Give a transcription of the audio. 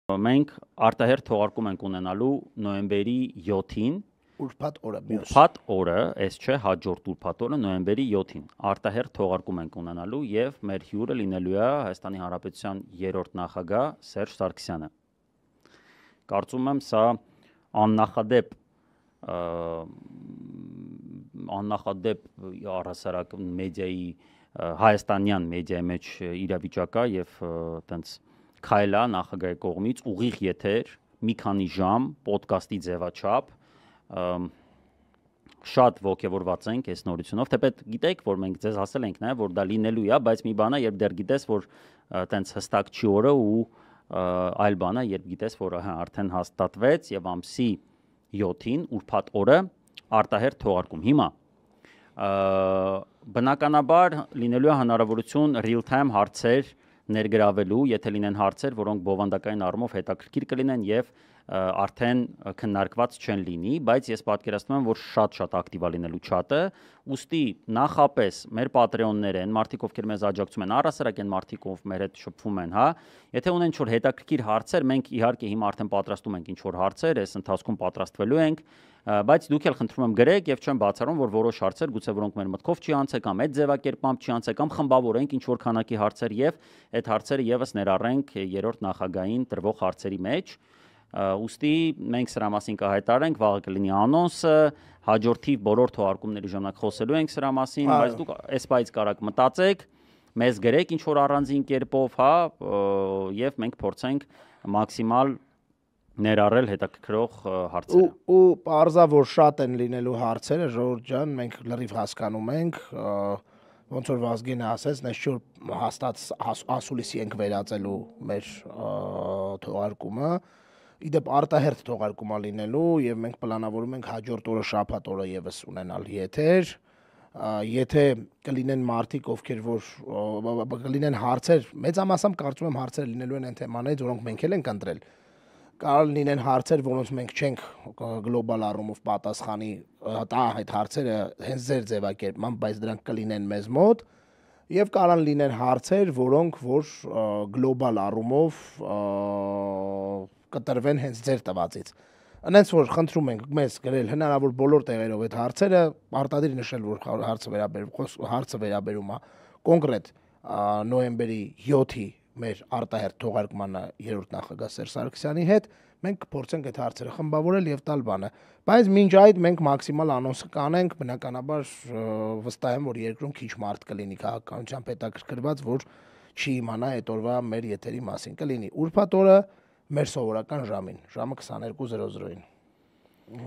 Մենք արտահերթ թողարկում ենք ունենալու նոյեմբերի 7-ին ուրբաթ օրը, այս չէ, հաջորդ ուրբաթ օրը նոյեմբերի 7-ին արտահերթ թողարկում ենք ունենալու եւ մեր հյուրը լինելու է Հայաստանի Հանրապետության 3-րդ նախագահ Սերժ Սարգսյանը։ Կարծում եմ սա աննախադեպ առհասարակ մեդիայի հայաստանյան մեդիայի մեջ իրավիճակ է եւ տենց քայլա նախագահի կողմից ուղիղ եթեր մի քանի ժամ ոդկասթի ձևաչափ շատ ողջավորված ենք այս նորությունով թեպետ գիտեք որ մենք ձեզ ասել ենք նաեւ որ դա լինելու է բայց մի բան է երբ դեռ գիտես որ տենց հստակ չի օրը ու այլ բան է երբ գիտես որ արդեն հաստատվեց եւ ամսի 7-ին ուրբաթ օրը արտահերթ թողարկում հիմա բնականաբար լինելու է հնարավորություն real time հարցեր ներգրավելու, եթե լինեն հարցեր, որոնք բովանդակային առումով հետաքրքիր կլինեն եւ արդեն քննարկված չեն լինի, բայց ես պատկերացնում եմ, որ շատ ակտիվ է լինելու չաթը, ուստի նախապես մեր Patreon-ները են, մարդիկ ովքեր մեզ աջակցում են, առհասարակ են մարդիկ, ով մեր հետ շփվում են, հա, եթե ունեն ինչ-որ հետաքրքիր հարցեր, մենք իհարկե հիմա արդեն պատրաստում ենք ինչ-որ հարցեր, այս ընթացքում պատրաստվելու ենք, բայց դուք էլ խնդրում եմ գրեք եւ չեմ բացառում, որ որոշ հարցեր գուցե որոնք մեր մտքով չի անցել կամ այդ ձևակերպամբ չի անցել կամ խմբավորենք ինչ-որ քանակի հարցեր եւ այդ հարցերը եւս ներառենք 3-րդ նախագահային տրվող հարցերի մեջ։ Ուստի մենք սրա մասին կհայտարարենք, վաղը կլինի անոնսը, հաջորդի բոլոր թողարկումների ժամանակ խոսելու ենք սրա մասին, բայց դուք այսպես կարաք մտածեք, մեզ գրեք ինչ որ առանձին կերպով, հա, եւ մենք փորձենք մաքսիմալ ներառել հետաքրքրող հարցերը։ Ու parza որ շատ են լինելու հարցերը, Ժողովուրդ ջան, մենք լրիվ հասկանում ենք, ոնց որ Վազգենը ասեց, նես շուտ հաստատ ասուլիսի ենք վերածելու մեր թողարկումը։ Իդեպ արտահերթ թողարկում է լինելու եւ մենք պլանավորում ենք հաջորդ օրը շաբաթ օրը եւս ունենալ եթեր։ Եթե կլինեն մարդիկ, ովքեր որ կլինեն հարցեր, մեծամասամբ կարծում եմ հարցերը լինելու են այն թեմաներից, որոնք մենք էլ ենք ընտրել։ Կարող լինեն հարցեր, որոնց մենք չենք գլոբալ առումով պատասխանի տա այդ հարցերը հենց ձեր ձևակերպմամբ, բայց դրանք կլինեն մեզ մոտ եւ կարող լինեն հարցեր, որոնք որ գլոբալ առումով կտրվեն հենց ձեր տվածից։ Այնց որ խնդրում ենք մեզ գրել հնարավոր բոլոր տեղերով այդ հարցերը, արտադիր նշել որ հարցը վերաբերում է կոնկրետ նոյեմբերի 7-ի մեր արտահերթ թողարկմանը 3-րդ նախագահ Սերժ Սարգսյանի հետ մենք կփորձենք այդ հարցերը խմբավորել եւ տալ բանը բայց մինչ այդ մենք մաքսիմալ անոնսը կանենք բնականաբար վստահ եմ որ երկրում քիչ մարդ կլինի քաղաքականությամբ հետաքրքրված որ չի իմանա այդ օրվա մեր եթերի մասին կլինի ուրբաթ օրը մեր սովորական ժամին ժամը 22:00-ին